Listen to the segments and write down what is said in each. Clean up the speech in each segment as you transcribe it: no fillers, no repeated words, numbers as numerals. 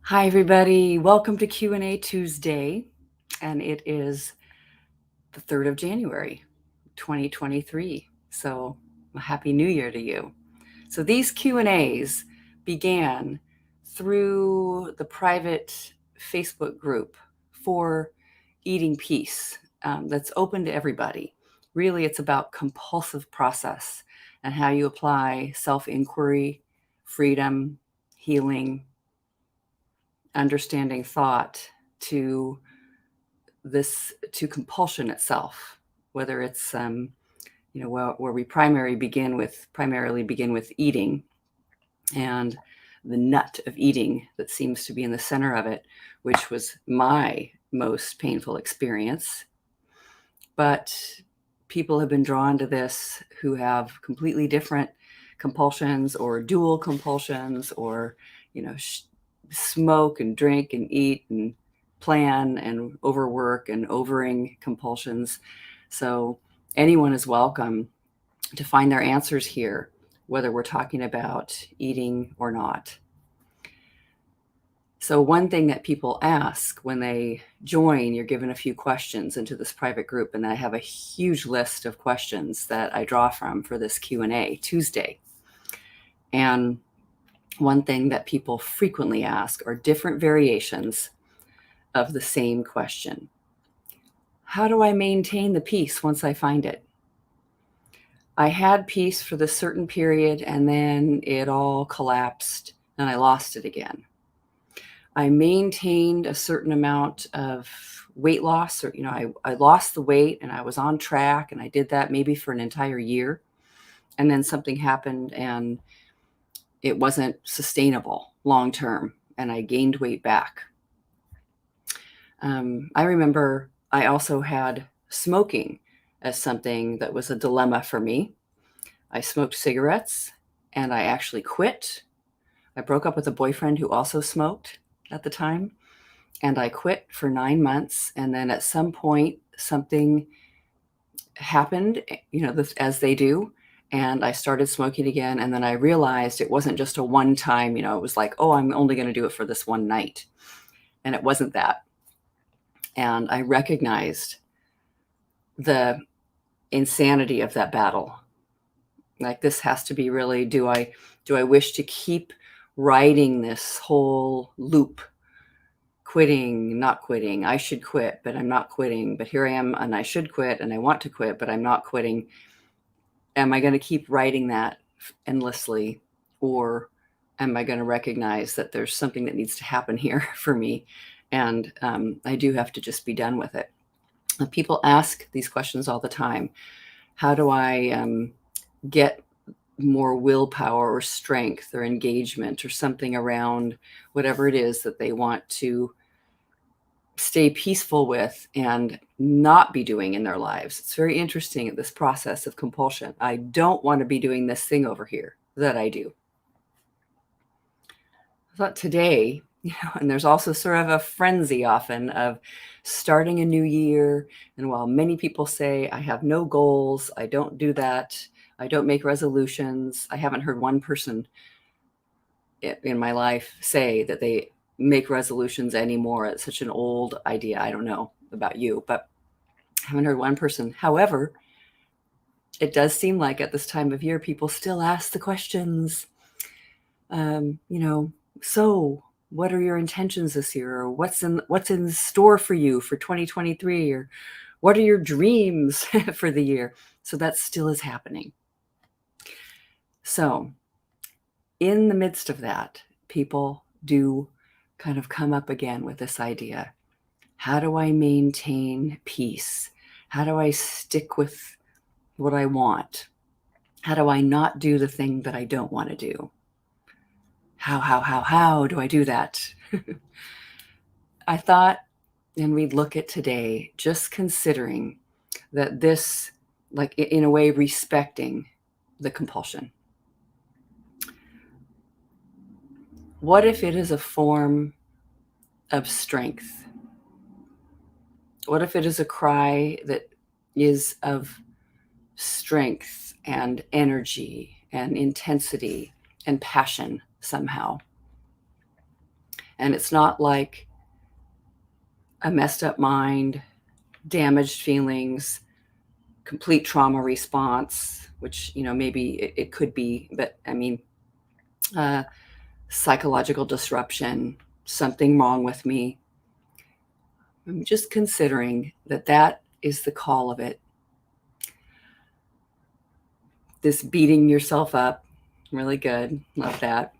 Hi, everybody. Welcome to Q&A Tuesday, and it is the 3rd of January, 2023. So, a happy new year to you. So, these Q&As began through the private Facebook group for eating peace that's open to everybody. Really, it's about compulsive process and how you apply self-inquiry, freedom, healing, understanding thought to compulsion itself, whether it's where we primarily begin with eating and the nut of eating that seems to be in the center of it, which was my most painful experience. But people have been drawn to this who have completely different compulsions or dual compulsions, or smoke and drink and eat and plan and overwork and overing compulsions. So anyone is welcome to find their answers here, whether we're talking about eating or not. So one thing that people ask when they join, you're given a few questions into this private group, and I have a huge list of questions that I draw from for this Q&A Tuesday. And one thing that people frequently ask are different variations of the same question. How do I maintain the peace once I find it? I had peace for this certain period, and then it all collapsed and I lost it again. I maintained a certain amount of weight loss, or, I lost the weight and I was on track, and I did that maybe for an entire year. And then something happened and it wasn't sustainable long-term, and I gained weight back. I remember I also had smoking as something that was a dilemma for me. I smoked cigarettes and I actually quit. I broke up with a boyfriend who also smoked at the time, and I quit for 9 months. And then at some point, something happened, as they do, and I started smoking again. And then I realized it wasn't just a one time, it was like, oh, I'm only going to do it for this one night. And it wasn't that. And I recognized the insanity of that battle. Like, this has to be really, do I wish to keep riding this whole loop? Quitting, not quitting. I should quit, but I'm not quitting. But here I am, and I should quit, and I want to quit, but I'm not quitting. Am I going to keep writing that endlessly? Or am I going to recognize that there's something that needs to happen here for me? And I do have to just be done with it. People ask these questions all the time. How do I get more willpower or strength or engagement or something around whatever it is that they want to stay peaceful with and not be doing in their lives? It's very interesting, this process of compulsion. I don't want to be doing this thing over here that I do. I thought today, and there's also sort of a frenzy often of starting a new year. And while many people say, I have no goals, I don't do that, I don't make resolutions, I haven't heard one person in my life say that they make resolutions anymore. It's such an old idea. I don't know about you, but I haven't heard one person. However, it does seem like at this time of year, people still ask the questions, so what are your intentions this year? Or what's in store for you for 2023? Or what are your dreams for the year? So that still is happening. So in the midst of that, people do kind of come up again with this idea. How do I maintain peace? How do I stick with what I want? How do I not do the thing that I don't want to do? How do I do that? I thought, and we'd look at today, just considering that this, like, in a way, respecting the compulsion. What if it is a form of strength? What if it is a cry that is of strength and energy and intensity and passion somehow? And it's not like a messed up mind, damaged feelings, complete trauma response, which, maybe it could be, but I mean, uh, psychological disruption, something wrong with me. I'm just considering that is the call of it. This beating yourself up, really good, love that.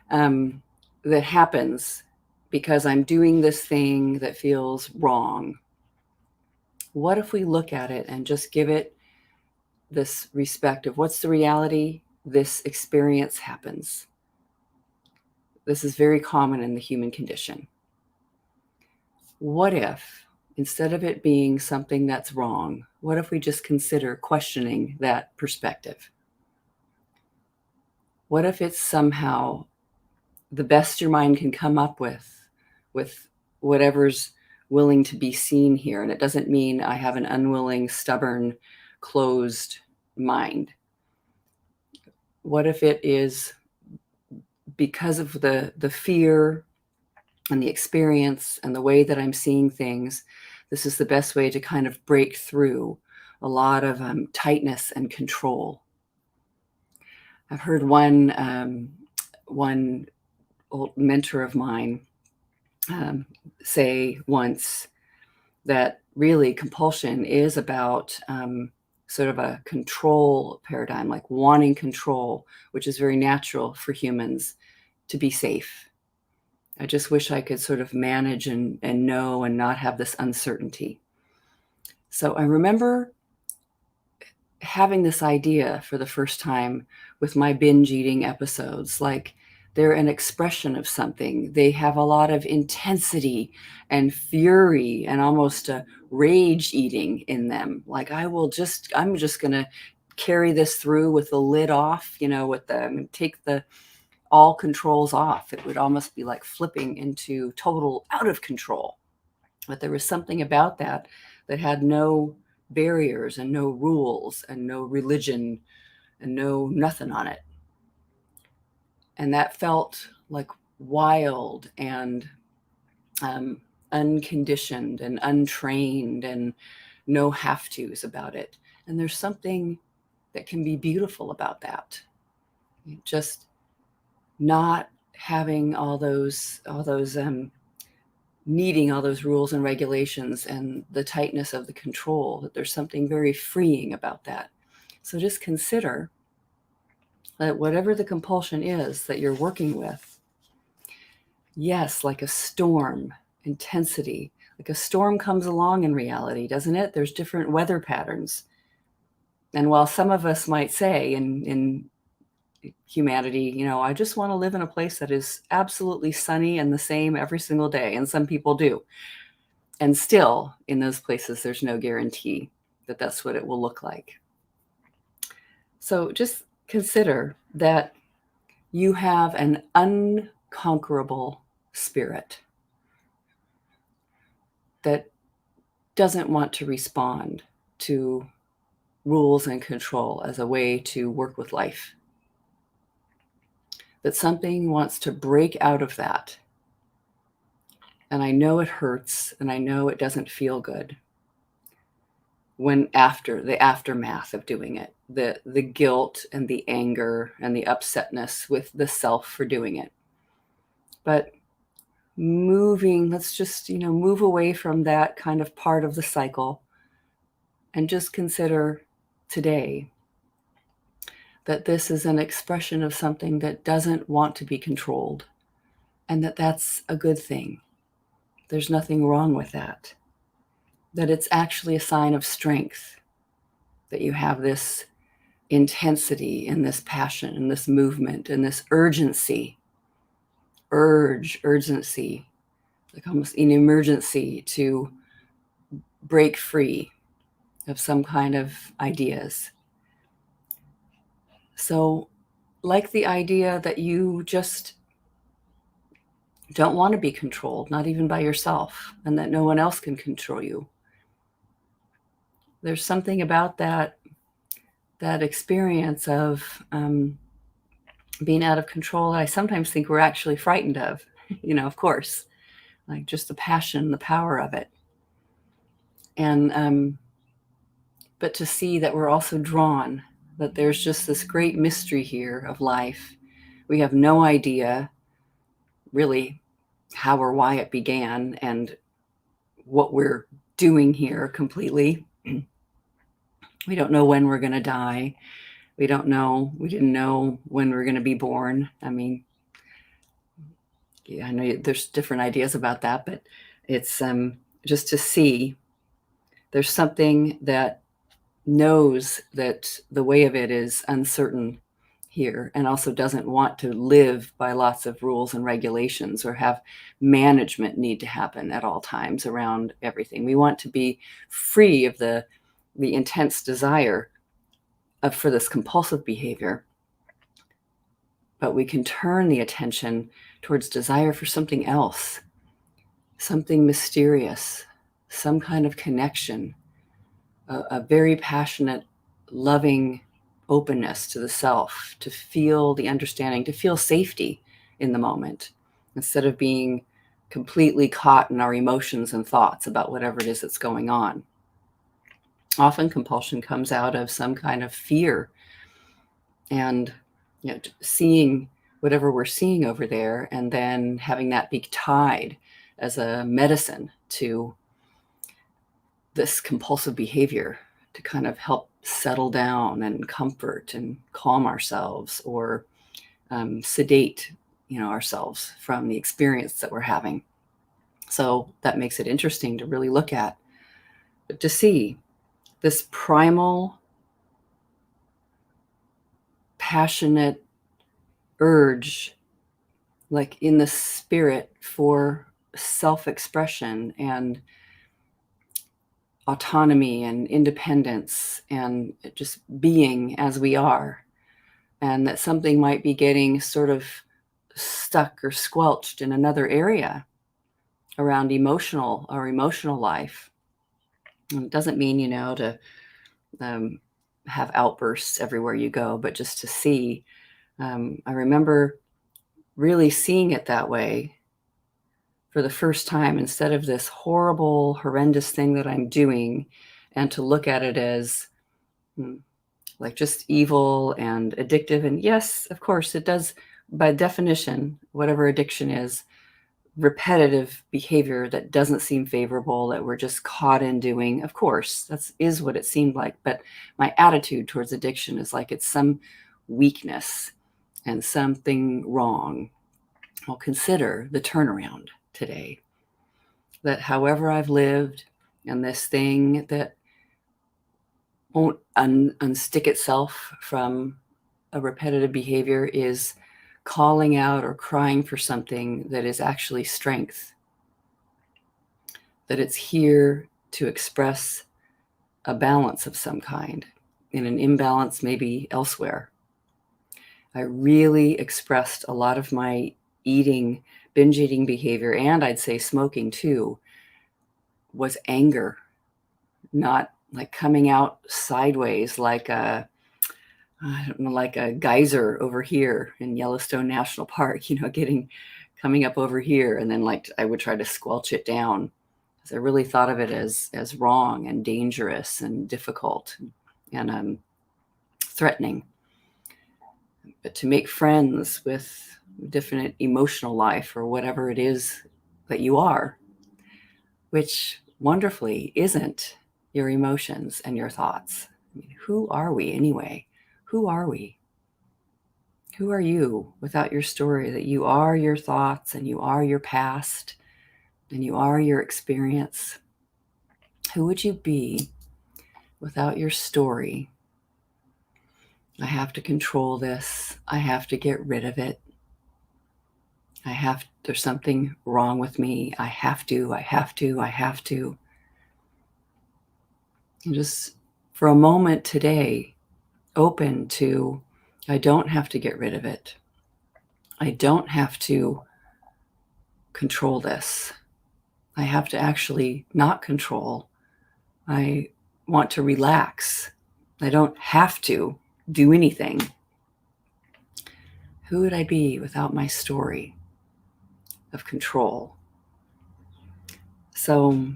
That happens because I'm doing this thing that feels wrong. What if we look at it and just give it this respect of what's the reality? This experience happens. This is very common in the human condition. What if, instead of it being something that's wrong, what if we just consider questioning that perspective? What if it's somehow the best your mind can come up with whatever's willing to be seen here? And it doesn't mean I have an unwilling, stubborn, closed mind. What if it is because of the fear and the experience and the way that I'm seeing things, this is the best way to kind of break through a lot of tightness and control. I've heard one old mentor of mine say once that really compulsion is about sort of a control paradigm, like wanting control, which is very natural for humans to be safe. I just wish I could sort of manage and know and not have this uncertainty. So I remember having this idea for the first time with my binge eating episodes. Like, they're an expression of something. They have a lot of intensity and fury and almost a rage eating in them. Like, I'm just going to carry this through with the lid off, take the all controls off. It would almost be like flipping into total out of control. But there was something about that had no barriers and no rules and no religion and no nothing on it. And that felt like wild and unconditioned and untrained and no have-tos about it. And there's something that can be beautiful about that. Just not having all those needing all those rules and regulations and the tightness of the control, that there's something very freeing about that. So just consider that whatever the compulsion is that you're working with, yes, like a storm, intensity, like a storm comes along in reality, doesn't it? There's different weather patterns. And while some of us might say in humanity, I just want to live in a place that is absolutely sunny and the same every single day. And some people do. And still, in those places, there's no guarantee that that's what it will look like. So just consider that you have an unconquerable spirit that doesn't want to respond to rules and control as a way to work with life. That something wants to break out of that. And I know it hurts, and I know it doesn't feel good when after the aftermath of doing it, the guilt and the anger and the upsetness with the self for doing it. But let's just, move away from that kind of part of the cycle and just consider today that this is an expression of something that doesn't want to be controlled, and that's a good thing. There's nothing wrong with that. That it's actually a sign of strength, that you have this intensity and this passion and this movement and this urgency, like almost an emergency to break free of some kind of ideas. So, like the idea that you just don't want to be controlled, not even by yourself, and that no one else can control you. There's something about that experience of being out of control that I sometimes think we're actually frightened of. of course, like just the passion, the power of it. And, but to see that we're also drawn, that there's just this great mystery here of life. We have no idea really how or why it began and what we're doing here completely. We don't know when we're going to die. We didn't know when we're going to be born. I mean, yeah, I know there's different ideas about that, but it's just to see there's something that knows that the way of it is uncertain here, and also doesn't want to live by lots of rules and regulations or have management need to happen at all times around everything. We want to be free of the intense desire for this compulsive behavior, but we can turn the attention towards desire for something else, something mysterious, some kind of connection, a very passionate, loving openness to the self, to feel the understanding, to feel safety in the moment, instead of being completely caught in our emotions and thoughts about whatever it is that's going on. Often compulsion comes out of some kind of fear, and seeing whatever we're seeing over there, and then having that be tied as a medicine to this compulsive behavior, to kind of help settle down and comfort and calm ourselves, or sedate ourselves from the experience that we're having. So that makes it interesting to really look at, but to see this primal, passionate urge, like in the spirit, for self-expression and autonomy and independence and just being as we are, and that something might be getting sort of stuck or squelched in another area around emotional life. And it doesn't mean to have outbursts everywhere you go, but just to see. I remember really seeing it that way for the first time, instead of this horrible, horrendous thing that I'm doing, and to look at it as like just evil and addictive. And yes, of course, it does, by definition, whatever addiction is, repetitive behavior that doesn't seem favorable, that we're just caught in doing. Of course, that is what it seemed like. But my attitude towards addiction is like it's some weakness and something wrong. I'll consider the turnaround today, that however I've lived, and this thing that won't unstick itself from a repetitive behavior is calling out or crying for something that is actually strength, that it's here to express a balance of some kind, in an imbalance maybe elsewhere. I really expressed a lot of my binge eating behavior, and I'd say smoking too, was anger, not like coming out sideways like I don't know, like a geyser over here in Yellowstone National Park, coming up over here, and then like I would try to squelch it down, because I really thought of it as wrong and dangerous and difficult and threatening. But to make friends with different emotional life, or whatever it is that you are, which wonderfully isn't your emotions and your thoughts. I mean, who are we anyway? Who are we? Who are you without your story? That you are your thoughts, and you are your past, and you are your experience. Who would you be without your story? I have to control this. I have to get rid of it. There's something wrong with me. I have to. And just for a moment today, open to, I don't have to get rid of it. I don't have to control this. I have to actually not control. I want to relax. I don't have to do anything. Who would I be without my story? of control. So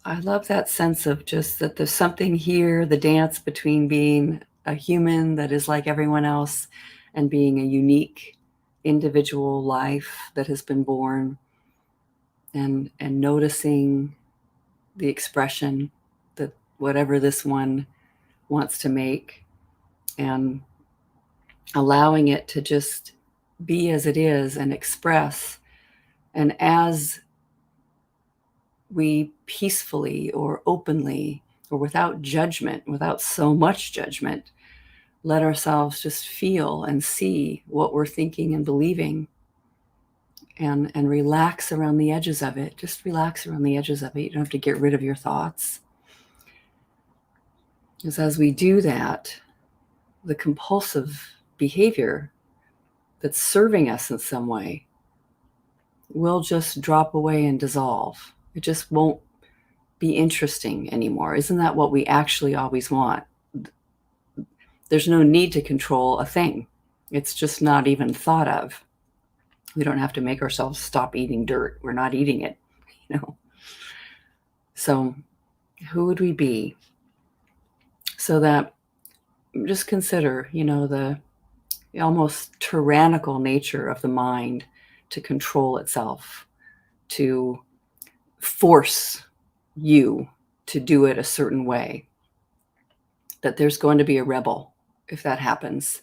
I love that sense of just that there's something here, the dance between being a human that is like everyone else and being a unique individual life that has been born, and noticing the expression that whatever this one wants to make, and allowing it to just be as it is and express. And as we peacefully or openly or without judgment, without so much judgment, let ourselves just feel and see what we're thinking and believing, and relax around the edges of it. Just relax around the edges of it. You don't have to get rid of your thoughts. Because as we do that, the compulsive behavior that's serving us in some way will just drop away and dissolve. It just won't be interesting anymore. Isn't that what we actually always want? There's no need to control a thing. It's just not even thought of. We don't have to make ourselves stop eating dirt. We're not eating it, you know. So who would we be? So that, just consider, the almost tyrannical nature of the mind to control itself, to force you to do it a certain way. That there's going to be a rebel if that happens.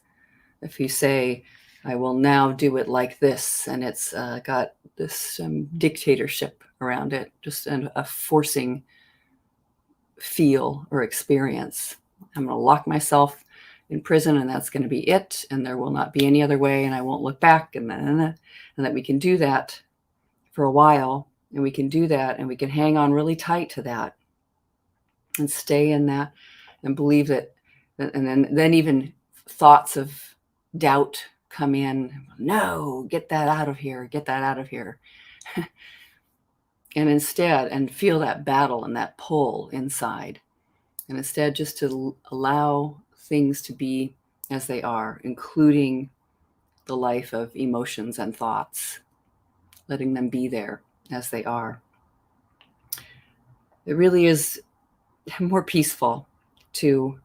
If you say, I will now do it like this, and it's got this dictatorship around it, just a forcing feel or experience. I'm going to lock myself in prison, and that's going to be it, and there will not be any other way, and I won't look back, and that we can do that for a while, and we can do that, and we can hang on really tight to that and stay in that and believe that, and then even thoughts of doubt come in. No, get that out of here, get that out of here. And instead, and feel that battle and that pull inside. And instead, just to allow things to be as they are, including the life of emotions and thoughts, letting them be there as they are. It really is more peaceful to,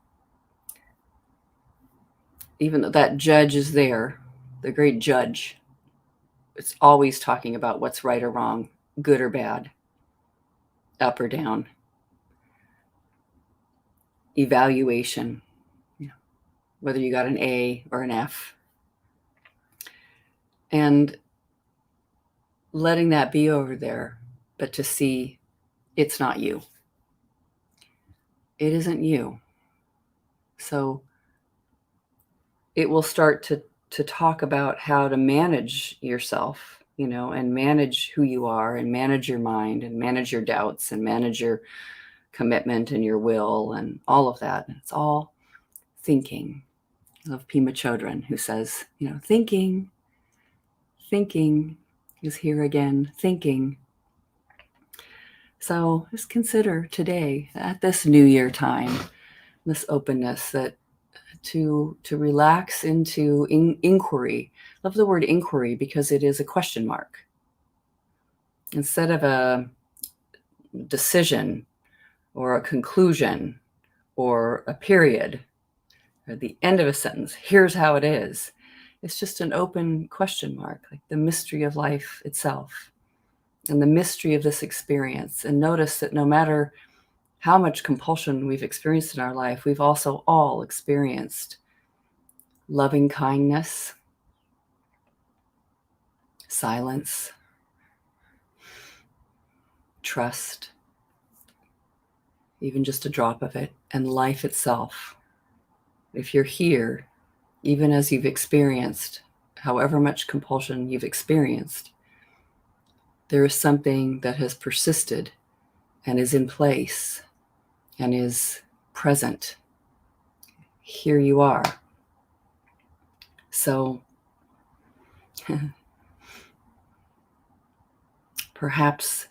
even though that judge is there, the great judge, it's always talking about what's right or wrong, good or bad, up or down, evaluation, whether you got an A or an F, and letting that be over there, but to see it's not you. It isn't you. So it will start to talk about how to manage yourself, and manage who you are, and manage your mind, and manage your doubts, and manage your commitment and your will, and all of that. It's all thinking. I love Pema Chodron, who says, thinking is here again, thinking. So just consider today, at this New Year time, this openness, that to relax into inquiry. Love the word inquiry because it is a question mark. Instead of a decision or a conclusion or a period or the end of a sentence, here's how it is. It's just an open question mark, like the mystery of life itself and the mystery of this experience. And notice that no matter how much compulsion we've experienced in our life, we've also all experienced loving kindness, silence, trust, even just a drop of it, and life itself. If you're here, even as you've experienced however much compulsion you've experienced, there is something that has persisted and is in place and is present. Here you are. So perhaps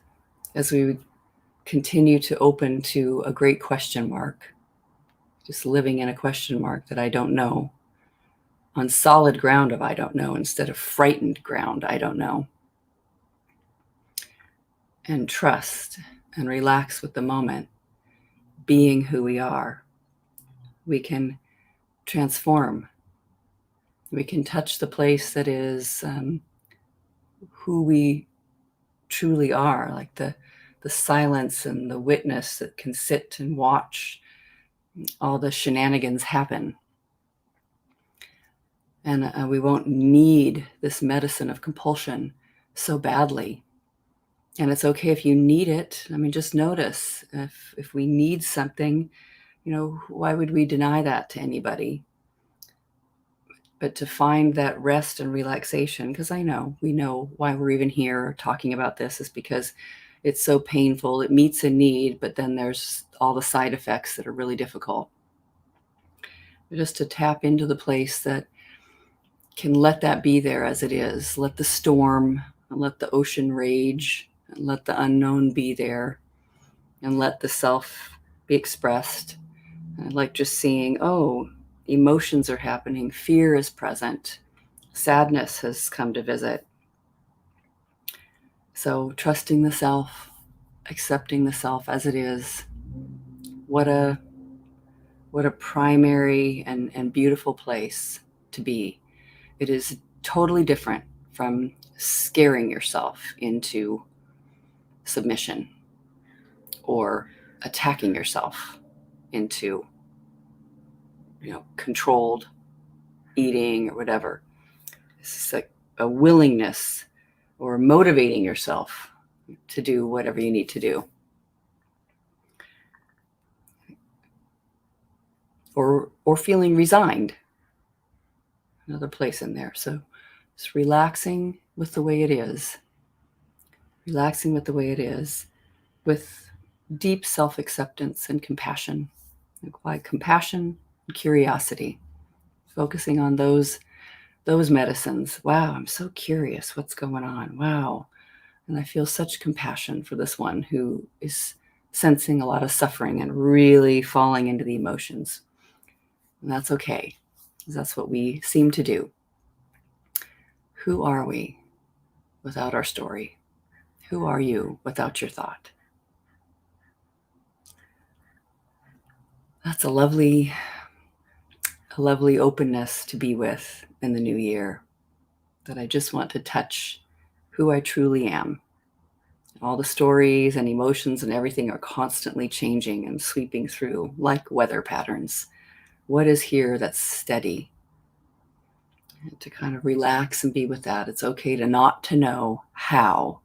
as we continue to open to a great question mark, just living in a question mark that I don't know, on solid ground of I don't know instead of frightened ground I don't know. And trust and relax with the moment, being who we are. We can transform. We can touch the place that is who we truly are, like the silence and the witness that can sit and watch all the shenanigans happen. And we won't need this medicine of compulsion so badly. And it's okay if you need it. I mean, just notice if we need something, why would we deny that to anybody? But to find that rest and relaxation, because we know why we're even here talking about this is because it's so painful. It meets a need, but then there's all the side effects that are really difficult. Just to tap into the place that can let that be there as it is. Let the storm, and let the ocean rage, and let the unknown be there, and let the self be expressed. I like just seeing, emotions are happening, fear is present, sadness has come to visit. So trusting the self, accepting the self as it is, what a primary and beautiful place to be. It is totally different from scaring yourself into submission or attacking yourself into controlled eating or whatever. It's like a willingness or motivating yourself to do whatever you need to do. Or feeling resigned. Another place in there. So it's relaxing with the way it is. Relaxing with the way it is. With deep self-acceptance and compassion. Like compassion and curiosity. Focusing on those medicines. Wow, I'm so curious what's going on. Wow. And I feel such compassion for this one who is sensing a lot of suffering and really falling into the emotions. And that's okay, because that's what we seem to do. Who are we without our story? Who are you without your thought? That's a lovely openness to be with in the new year, that I just want to touch who I truly am. All the stories and emotions and everything are constantly changing and sweeping through like weather patterns. What is here that's steady? And to kind of relax and be with that. It's okay to not to know how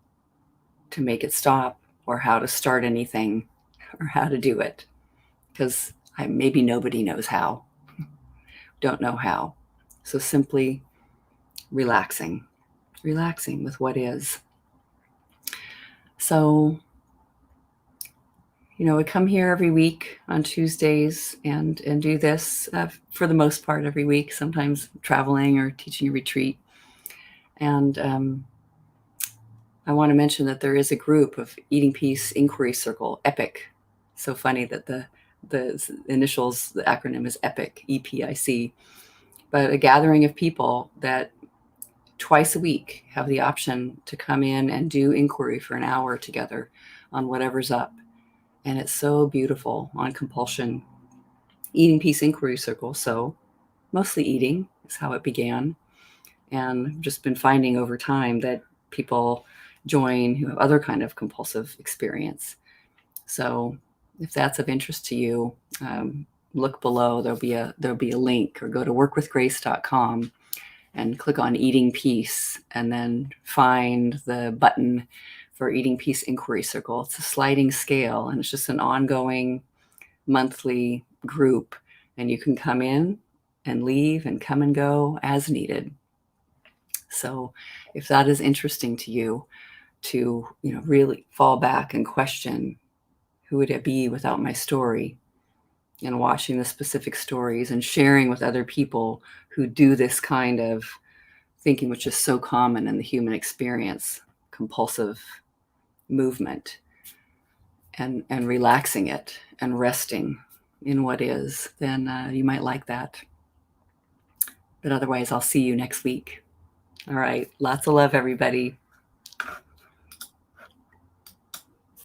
to make it stop or how to start anything or how to do it, because maybe nobody knows how. Don't know how. So simply relaxing with what is. So, I come here every week on Tuesdays and do this for the most part every week, sometimes traveling or teaching a retreat. And I want to mention that there is a group of Eating Peace Inquiry Circle, EPIC. So funny that the initials, the acronym is EPIC, EPIC. But a gathering of people that twice a week have the option to come in and do inquiry for an hour together on whatever's up. And it's so beautiful on compulsion. Eating Peace Inquiry Circle. So mostly eating is how it began. And I've just been finding over time that people join who have other kind of compulsive experience. So if that's of interest to you, look below. There'll be a link, or go to workwithgrace.com and click on Eating Peace, and then find the button for Eating Peace Inquiry Circle. It's a sliding scale, and it's just an ongoing monthly group, and you can come in and leave and come and go as needed. So if that is interesting to you, to really fall back and question, who would it be without my story, and watching the specific stories and sharing with other people who do this kind of thinking, which is so common in the human experience, compulsive movement, and relaxing it and resting in what is, then you might like that. But otherwise, I'll see you next week. All right. Lots of love, everybody.